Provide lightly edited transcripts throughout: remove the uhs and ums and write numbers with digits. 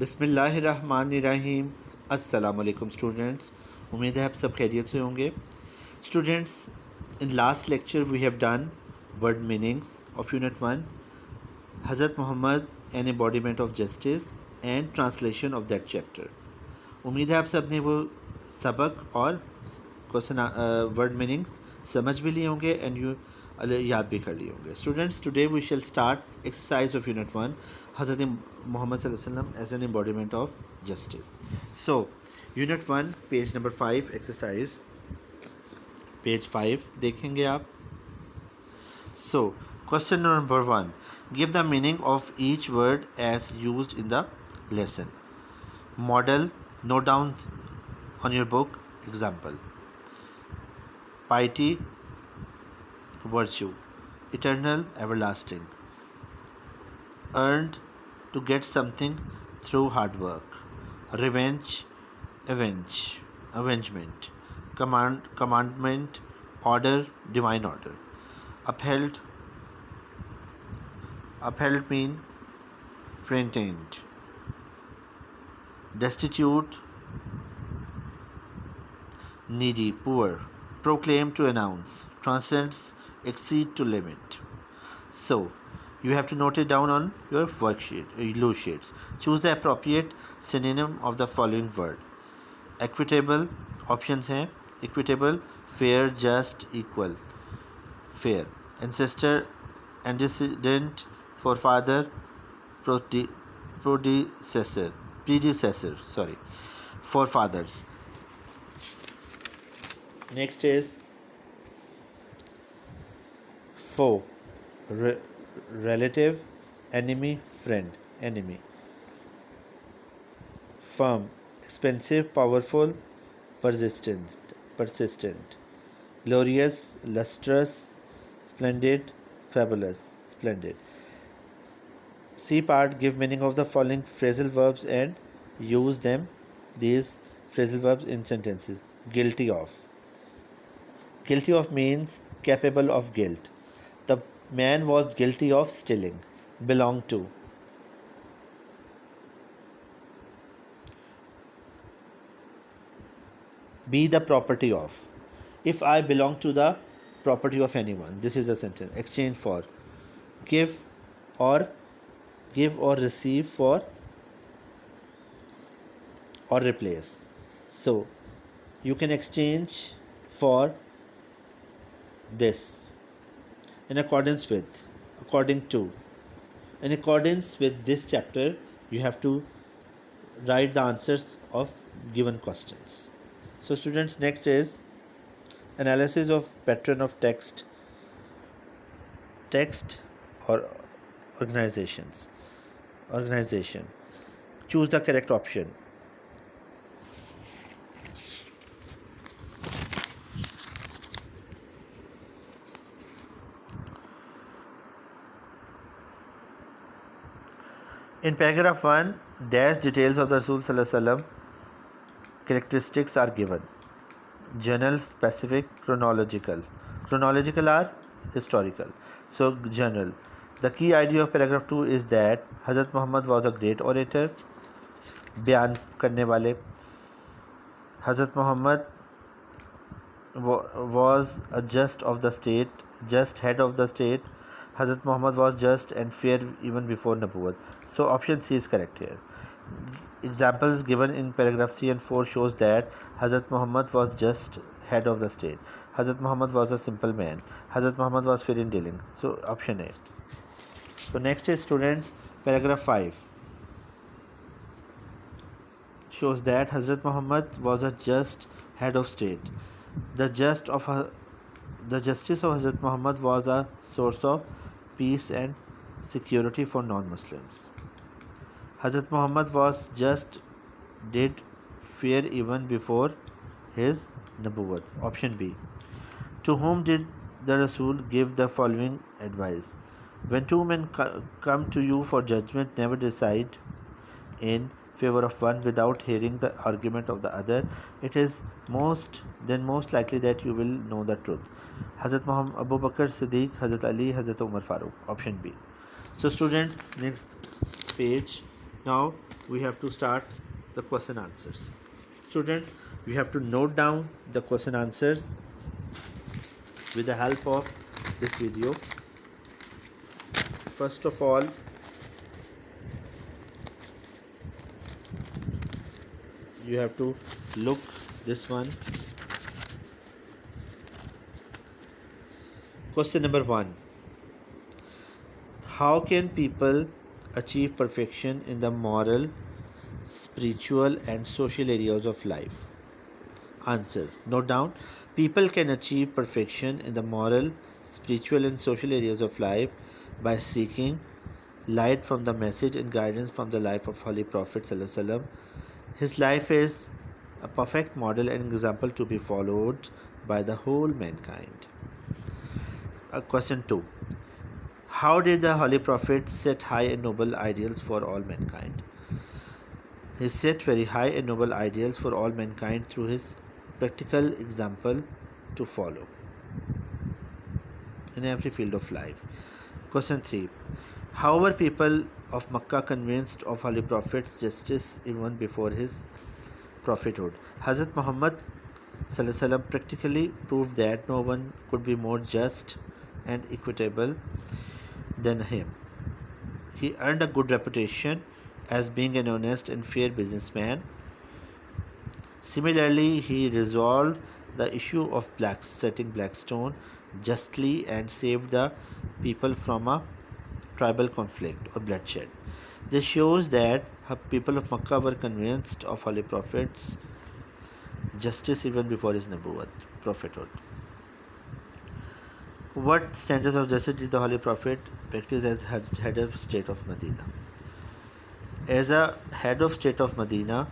बिस्मिल्लाहिर्रहमानिर्रहीम। अस्सलाम वालेकुम स्टूडेंट्स, उम्मीद है आप सब खैरियत से होंगे। Students, in last lecture we have done word meanings of unit 1, Hazrat Mohammad an embodiment of justice and translation of that chapter. उम्मीद है आप सब ने वो सबक और क्वेश्चन वर्ड मीनिंग्स समझ भी लिए होंगे एंड यू याद भी कर लिए होंगे। Students, today we shall start exercise of unit 1, Hazrat Mohammad सल्लल्लाहु अलैहि वसल्लम as an embodiment of justice. So unit 1 page number 5, exercise page 5 देखेंगे आप। So question number 1, give the meaning of each word as used in the lesson. Model, note down on your book. Example: piety, virtue, eternal, everlasting, earned, to get something through hard work, revenge, avengement, commandment, order, divine order, upheld, mean maintained, destitute, needy, poor, proclaim, to announce, transcends, exceed, to limit. So you have to note it down on your worksheet, loose sheets. Choose the appropriate synonym of the following word. Equitable, options हैं equitable, fair, just, equal, fair, ancestor, antecedent, forefather, predecessor, sorry, forefathers. Next is foe, relative, enemy, friend, enemy. Firm, expensive, powerful, persistent. Glorious, lustrous, splendid, fabulous, splendid. C part, give meaning of the following phrasal verbs and use them, these phrasal verbs, in sentences. Guilty of. Guilty of means capable of guilt. The man was guilty of stealing. Belong to. Be the property of. If I belong to the property of anyone, this is the sentence. Exchange for. Give or receive for or replace. So you can exchange for this, in accordance with, according to. In accordance with this chapter, you have to write the answers of given questions. So students, next is analysis of pattern of text or organization. Choose the correct option. In paragraph 1, dash details of the Rasul Sallallahu Alaihi Wasallam characteristics are given. General, specific, chronological. Chronological are historical. So general. The key idea of paragraph 2 is that Hazrat Muhammad was a great orator. बयान करने वाले. Hazrat Muhammad was a just of the state, just head of the state. Hazrat Muhammad was just and fair even before Nabuwwat. So option C is correct here. Examples given in paragraph 3 and 4 shows that Hazrat Muhammad was just head of the state. Hazrat Muhammad was a simple man. Hazrat Muhammad was fair in dealing. So option A. So next is students, paragraph 5 shows that Hazrat Muhammad was a just head of state. The justice of Hazrat Muhammad was a source of peace and security for non-Muslims. Hazrat Muhammad was just, did fear even before his Nabuwwat. Option B. To whom did the Rasul give the following advice? When two men come to you for judgment, never decide in favor of one without hearing the argument of the other. It is most likely that you will know the truth. Hazrat Muhammad, Abu Bakr Siddiq, Hazrat Ali, Hazrat Umar Farooq. Option B. So students, next page. Now we have to start the question answers. Students, you have to note down the question answers with the help of this video. First of all, you have to look this one. Question number 1. How can people achieve perfection in the moral, spiritual and social areas of life? Answer. Note down. People can achieve perfection in the moral, spiritual and social areas of life by seeking light from the message and guidance from the life of Holy Prophet Sallallahu Alaihi Wasallam. His life is a perfect model and example to be followed by the whole mankind. Question 2. How did the Holy Prophet set high and noble ideals for all mankind? He set very high and noble ideals for all mankind through his practical example to follow in every field of life. Question 3. How were people of Makkah convinced of Holy Prophet's justice even before his prophethood? Hazrat Muhammad ﷺ practically proved that no one could be more just and equitable than him. He earned a good reputation as being an honest and fair businessman. Similarly, he resolved the issue of setting Blackstone justly and saved the people from a tribal conflict or bloodshed. This shows that people of Makkah were convinced of Holy Prophet's justice even before his prophethood. What standards of justice did the Holy Prophet practice as head of state of Medina? As a head of state of Medina,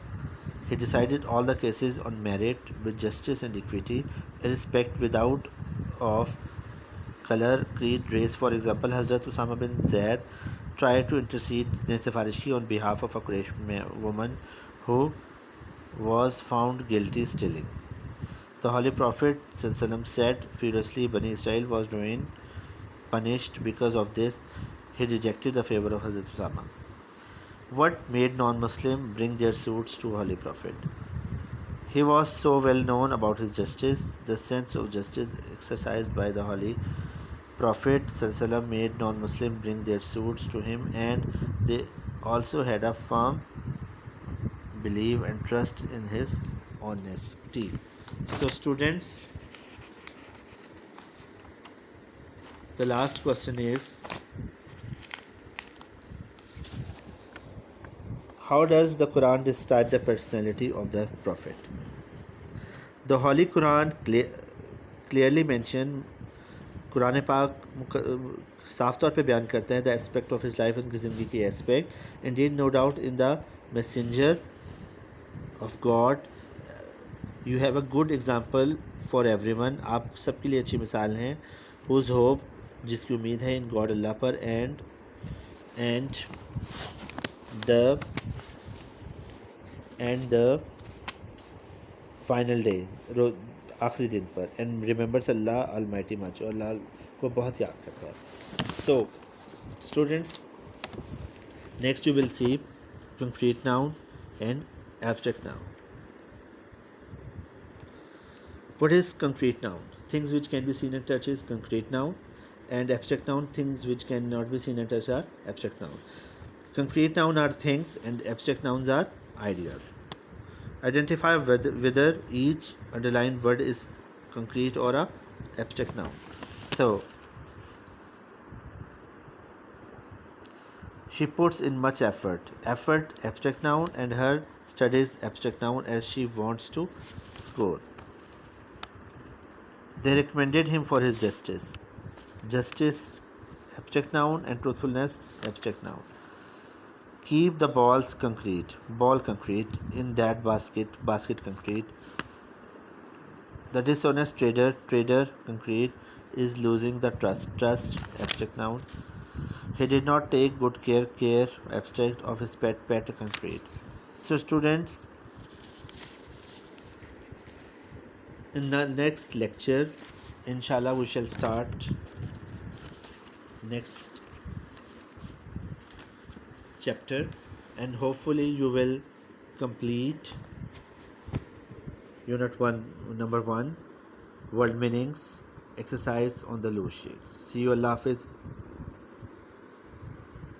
he decided all the cases on merit with justice and equity, irrespective without of color, creed, race. For example, Hazrat Usama bin Zaid tried to intercede in Safarish on behalf of a Quraysh woman who was found guilty stealing. The Holy Prophet said furiously Bani Israel was ruined, punished because of this. He rejected the favor of Hazrat Usama. What made non-Muslim bring their suits to Holy Prophet? He was so well known about his justice. The sense of justice exercised by the Holy Prophet made non-Muslim bring their suits to him, and they also had a firm belief and trust in his honesty. So students, the last question is, how does the Quran describe the personality of the Prophet? The Holy Quran clearly mention, Quran पाक साफ तौर पे बयान करता है the aspect of his life, उनकी ज़िंदगी की aspect. Indeed no doubt in the messenger of God you have a good example for everyone. आप सबके लिए अच्छी मिसाल हैं. हुज होप, जिसकी उम्मीद है इन गॉड अल्लाह पर, एंड द फाइनल डे, आखिरी दिन पर, and remembers Allah Almighty much, और अल्लाह को बहुत याद करता है. So students, next you will see concrete noun and abstract noun. What is concrete noun? Things which can be seen and touched is concrete noun, and abstract noun, things which cannot be seen and touched are abstract noun. Concrete noun are things and abstract nouns are ideas. Identify whether each underlined word is concrete or a abstract noun. So she puts in much effort, abstract noun, and her studies abstract noun as she wants to score. They recommended him for his justice, abstract noun, and truthfulness abstract noun. Keep the balls concrete, ball concrete, in that basket concrete. The dishonest trader concrete, is losing the trust abstract noun. He did not take good care abstract of his pet concrete. So students, in the next lecture, inshallah, we shall start next chapter and hopefully you will complete unit 1 number 1 word meanings exercise on the loose sheets. See you. Allah Hafiz.